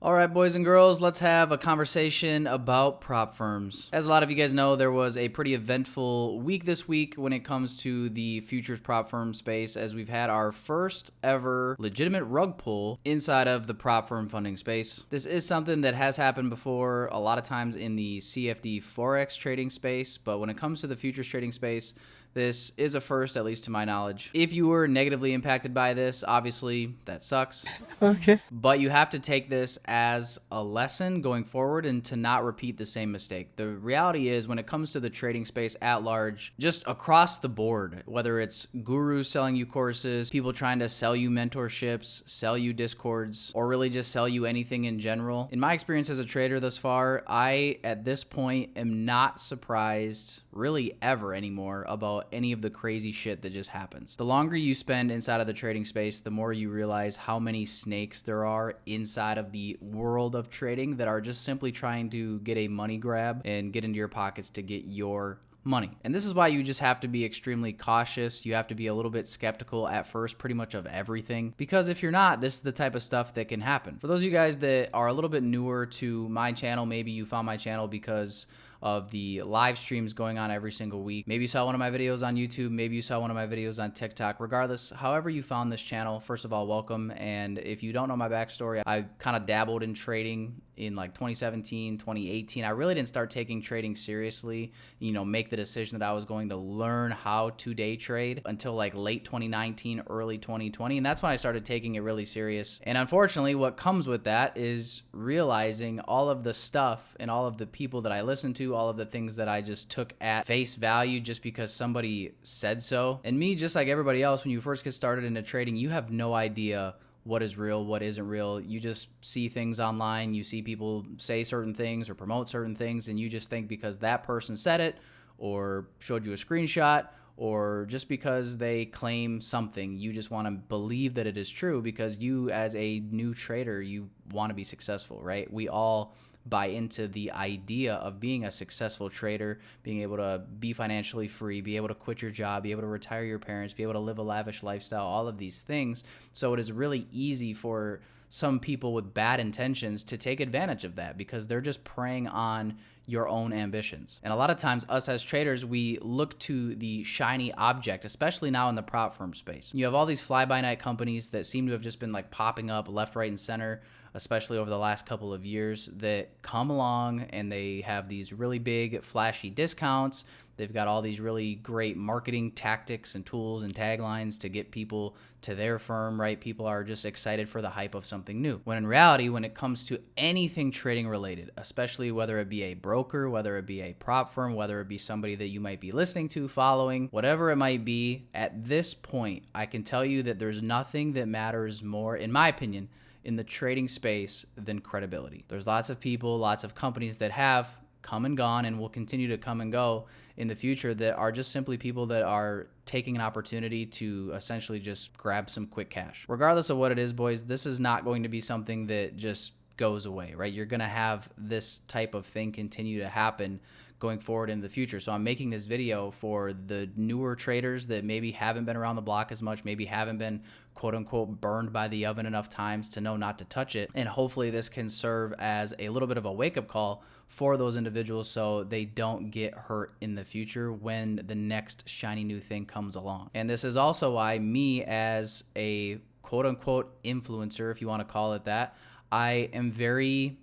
All right, boys and girls, let's have a conversation about prop firms. As a lot of you guys know, there was a pretty eventful week this week when it comes to the futures prop firm space, as we've had our first ever legitimate rug pull inside of the prop firm funding space. This is something that has happened before a lot of times in the CFD Forex trading space, but when it comes to the futures trading space, this is a first, at least to my knowledge. If you were negatively impacted by this, obviously that sucks. Okay. But you have to take this as a lesson going forward and to not repeat the same mistake. The reality is, when it comes to the trading space at large, just across the board, whether it's gurus selling you courses, people trying to sell you mentorships, sell you discords, or really just sell you anything in general. In my experience as a trader thus far, I, at this point, am not surprised really ever anymore about any of the crazy shit that just happens. The longer you spend inside of the trading space, the more you realize how many snakes there are inside of the world of trading that are just simply trying to get a money grab and get into your pockets to get your money. And this is why you just have to be extremely cautious. You have to be a little bit skeptical at first, pretty much of everything, because if you're not, this is the type of stuff that can happen. For those of you guys that are a little bit newer to my channel, maybe you found my channel because of the live streams going on every single week. Maybe you saw one of my videos on YouTube. Maybe you saw one of my videos on TikTok. Regardless, however you found this channel, first of all, welcome. And if you don't know my backstory, I kind of dabbled in trading in like 2017, 2018. I really didn't start taking trading seriously, make the decision that I was going to learn how to day trade until like late 2019, early 2020. And that's when I started taking it really serious. And unfortunately, what comes with that is realizing all of the stuff and all of the people that I listened to, all of the things that I just took at face value just because somebody said so. And me, just like everybody else, when you first get started into trading, you have no idea what is real, what isn't real. You just see things online, you see people say certain things or promote certain things, and you just think because that person said it or showed you a screenshot or just because they claim something, you just want to believe that it is true because you, as a new trader, you want to be successful, right? We all buy into the idea of being a successful trader, being able to be financially free, be able to quit your job, be able to retire your parents, be able to live a lavish lifestyle, all of these things. So it is really easy for some people with bad intentions to take advantage of that because they're just preying on your own ambitions. And a lot of times us as traders, we look to the shiny object, especially now in the prop firm space. You have all these fly-by-night companies that seem to have just been like popping up left, right, and center, especially over the last couple of years, that come along and they have these really big flashy discounts. They've got all these really great marketing tactics and tools and taglines to get people to their firm, right? People are just excited for the hype of something new. When in reality, when it comes to anything trading related, especially whether it be a broker, whether it be a prop firm, whether it be somebody that you might be listening to, following, whatever it might be, at this point, I can tell you that there's nothing that matters more, in my opinion, in the trading space than credibility. There's lots of people, lots of companies that have come and gone and will continue to come and go in the future that are just simply people that are taking an opportunity to essentially just grab some quick cash. Regardless of what it is, boys, this is not going to be something that just goes away, right? You're going to have this type of thing continue to happen going forward in the future. So I'm making this video for the newer traders that maybe haven't been around the block as much, maybe haven't been quote unquote burned by the oven enough times to know not to touch it. And hopefully this can serve as a little bit of a wake-up call for those individuals so they don't get hurt in the future when the next shiny new thing comes along. And this is also why me, as a quote unquote influencer, if you want to call it that, I am very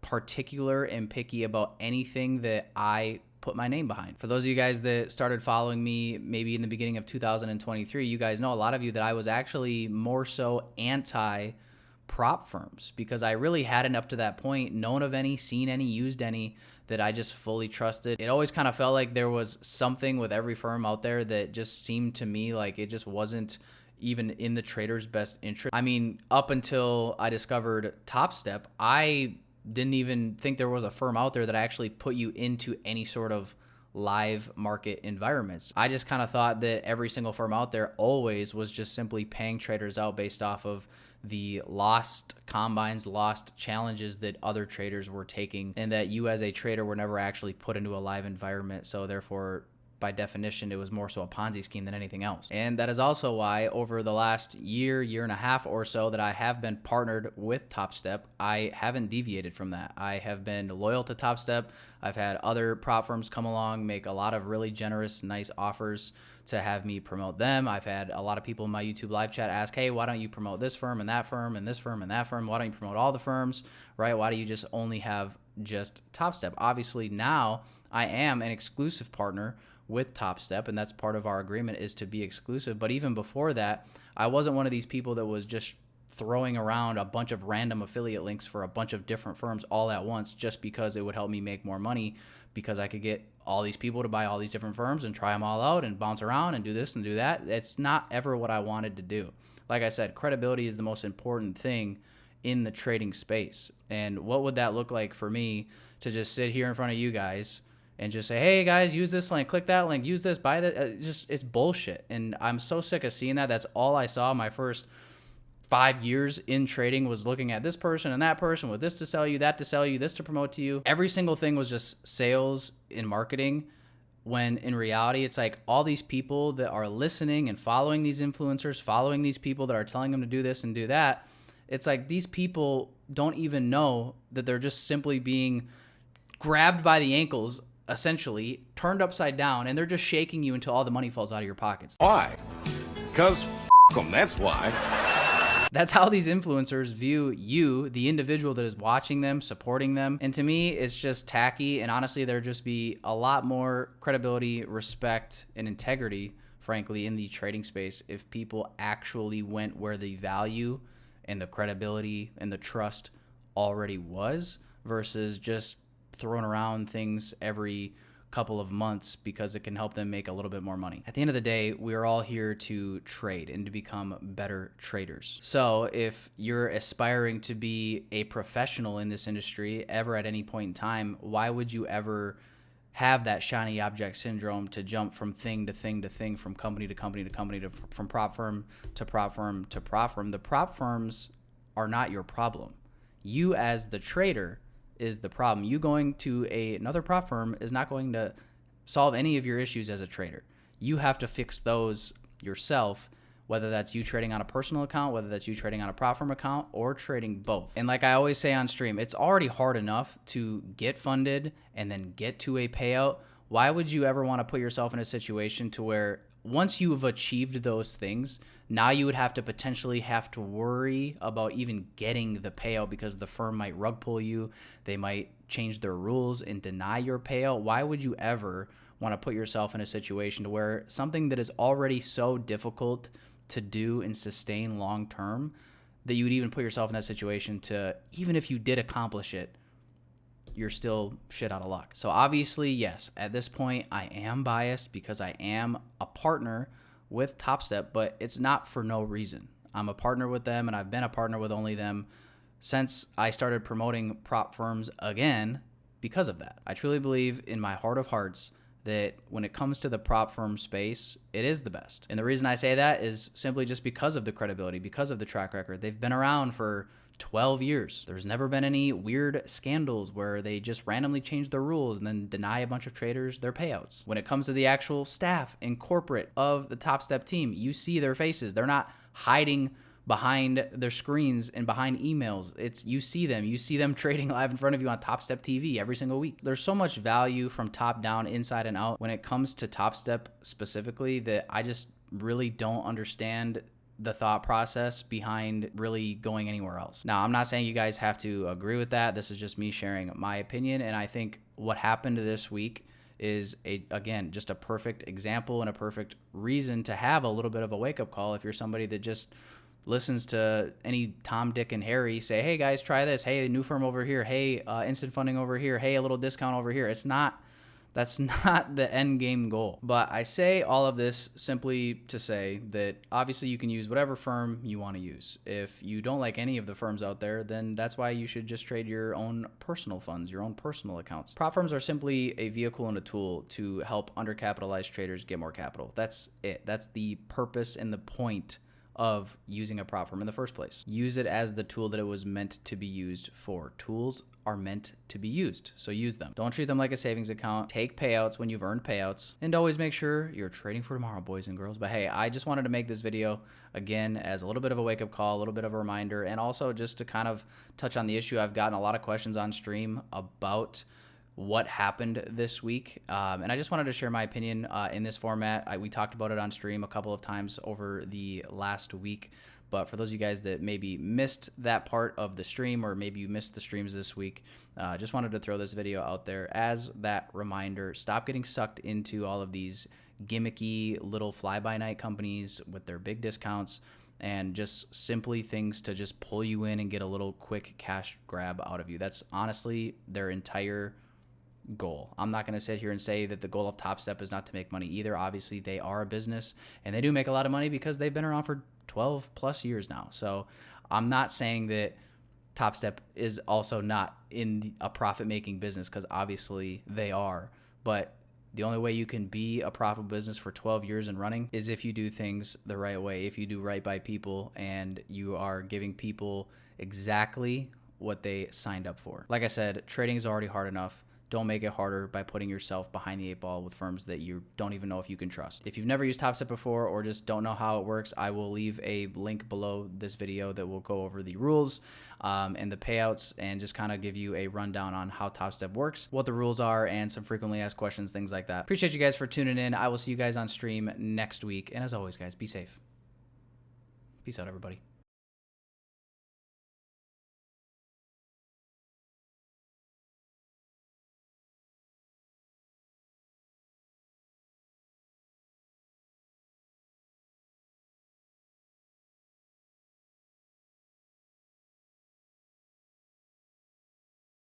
particular and picky about anything that I put my name behind. For those of you guys that started following me maybe in the beginning of 2023, you guys know, a lot of you, that I was actually more so anti prop firms because I really hadn't up to that point known of any, seen any, used any that I just fully trusted. It always kind of felt like there was something with every firm out there that just seemed to me like it just wasn't even in the trader's best interest. I mean, up until I discovered Topstep, I didn't even think there was a firm out there that actually put you into any sort of live market environments. I just kind of thought that every single firm out there always was just simply paying traders out based off of the lost combines, lost challenges that other traders were taking, and that you as a trader were never actually put into a live environment. So therefore, by definition, it was more so a Ponzi scheme than anything else. And that is also why over the last year and a half or so that I have been partnered with Topstep, I haven't deviated from that. I have been loyal to Topstep. I've had other prop firms come along, make a lot of really generous, nice offers to have me promote them. I've had a lot of people in my YouTube live chat ask, hey, why don't you promote this firm and that firm and this firm and that firm? Why don't you promote all the firms, right? Why do you just only have just Topstep? Obviously now I am an exclusive partner with Topstep, and that's part of our agreement is to be exclusive. But even before that, I wasn't one of these people that was just throwing around a bunch of random affiliate links for a bunch of different firms all at once just because it would help me make more money, because I could get all these people to buy all these different firms and try them all out and bounce around and do this and do that. It's not ever what I wanted to do. Like I said, credibility is the most important thing in the trading space. And what would that look like for me to just sit here in front of you guys and just say, hey guys, use this link, click that link, use this, buy that? It's bullshit. And I'm so sick of seeing that. That's all I saw my first 5 years in trading, was looking at this person and that person with this to sell you, that to sell you, this to promote to you. Every single thing was just sales and marketing, when in reality, it's like all these people that are listening and following these influencers, following these people that are telling them to do this and do that. It's like these people don't even know that they're just simply being grabbed by the ankles, essentially turned upside down, and they're just shaking you until all the money falls out of your pockets. Why? Because them, that's why. That's how these influencers view you, the individual that is watching them, supporting them. And to me, it's just tacky. And honestly, there'd just be a lot more credibility, respect, and integrity, frankly, in the trading space if people actually went where the value and the credibility and the trust already was, versus just throwing around things every couple of months because it can help them make a little bit more money. At the end of the day, we're all here to trade and to become better traders. So if you're aspiring to be a professional in this industry ever at any point in time, why would you ever have that shiny object syndrome to jump from thing to thing to thing, from company to company to company, from prop firm to prop firm to prop firm? The prop firms are not your problem. You as the trader is the problem. You going to another prop firm is not going to solve any of your issues as a trader. You have to fix those yourself, whether that's you trading on a personal account, whether that's you trading on a prop firm account, or trading both. And like I always say on stream, it's already hard enough to get funded and then get to a payout. Why would you ever want to put yourself in a situation to where once you have achieved those things, now you would have to potentially have to worry about even getting the payout because the firm might rug pull you. They might change their rules and deny your payout. Why would you ever want to put yourself in a situation to where something that is already so difficult to do and sustain long term, that you would even put yourself in that situation to, even if you did accomplish it, you're still shit out of luck? So obviously, yes, at this point, I am biased because I am a partner with Topstep, but it's not for no reason. I'm a partner with them, and I've been a partner with only them since I started promoting prop firms again because of that. I truly believe in my heart of hearts that when it comes to the prop firm space, it is the best. And the reason I say that is simply just because of the credibility, because of the track record. They've been around for 12 years. There's never been any weird scandals where they just randomly change their rules and then deny a bunch of traders their payouts. When it comes to the actual staff and corporate of the Topstep team, you see their faces. They're not hiding behind their screens and behind emails. You see them trading live in front of you on Topstep TV every single week. There's so much value from top down, inside and out when it comes to Topstep specifically that I just really don't understand the thought process behind really going anywhere else. Now, I'm not saying you guys have to agree with that. This is just me sharing my opinion. And I think what happened this week is, again, just a perfect example and a perfect reason to have a little bit of a wake-up call if you're somebody that just listens to any Tom, Dick, and Harry say, hey, guys, try this. Hey, new firm over here. Hey, instant funding over here. Hey, a little discount over here. That's not the end game goal. But I say all of this simply to say that obviously you can use whatever firm you want to use. If you don't like any of the firms out there, then that's why you should just trade your own personal funds, your own personal accounts. Prop firms are simply a vehicle and a tool to help undercapitalized traders get more capital. That's it. That's the purpose and the point of using a prop firm in the first place. Use it as the tool that it was meant to be used for. Tools are meant to be used, so use them. Don't treat them like a savings account. Take payouts when you've earned payouts, and always make sure you're trading for tomorrow, boys and girls. But hey, I just wanted to make this video again as a little bit of a wake-up call, a little bit of a reminder, and also just to kind of touch on the issue. I've gotten a lot of questions on stream about what happened this week, and I just wanted to share my opinion in this format. We talked about it on stream a couple of times over the last week, but for those of you guys that maybe missed that part of the stream, or maybe you missed the streams this week, just wanted to throw this video out there as that reminder. Stop getting sucked into all of these gimmicky little fly-by-night companies with their big discounts and just simply things to just pull you in and get a little quick cash grab out of you. That's honestly their entire goal. I'm not going to sit here and say that the goal of Topstep is not to make money either. Obviously, they are a business and they do make a lot of money because they've been around for 12 plus years now. So I'm not saying that Topstep is also not in a profit-making business, because obviously they are. But the only way you can be a profitable business for 12 years and running is if you do things the right way, if you do right by people and you are giving people exactly what they signed up for. Like I said, trading is already hard enough. Don't make it harder by putting yourself behind the eight ball with firms that you don't even know if you can trust. If you've never used Topstep before or just don't know how it works, I will leave a link below this video that will go over the rules and the payouts and just kind of give you a rundown on how Topstep works, what the rules are, and some frequently asked questions, things like that. Appreciate you guys for tuning in. I will see you guys on stream next week. And as always, guys, be safe. Peace out, everybody.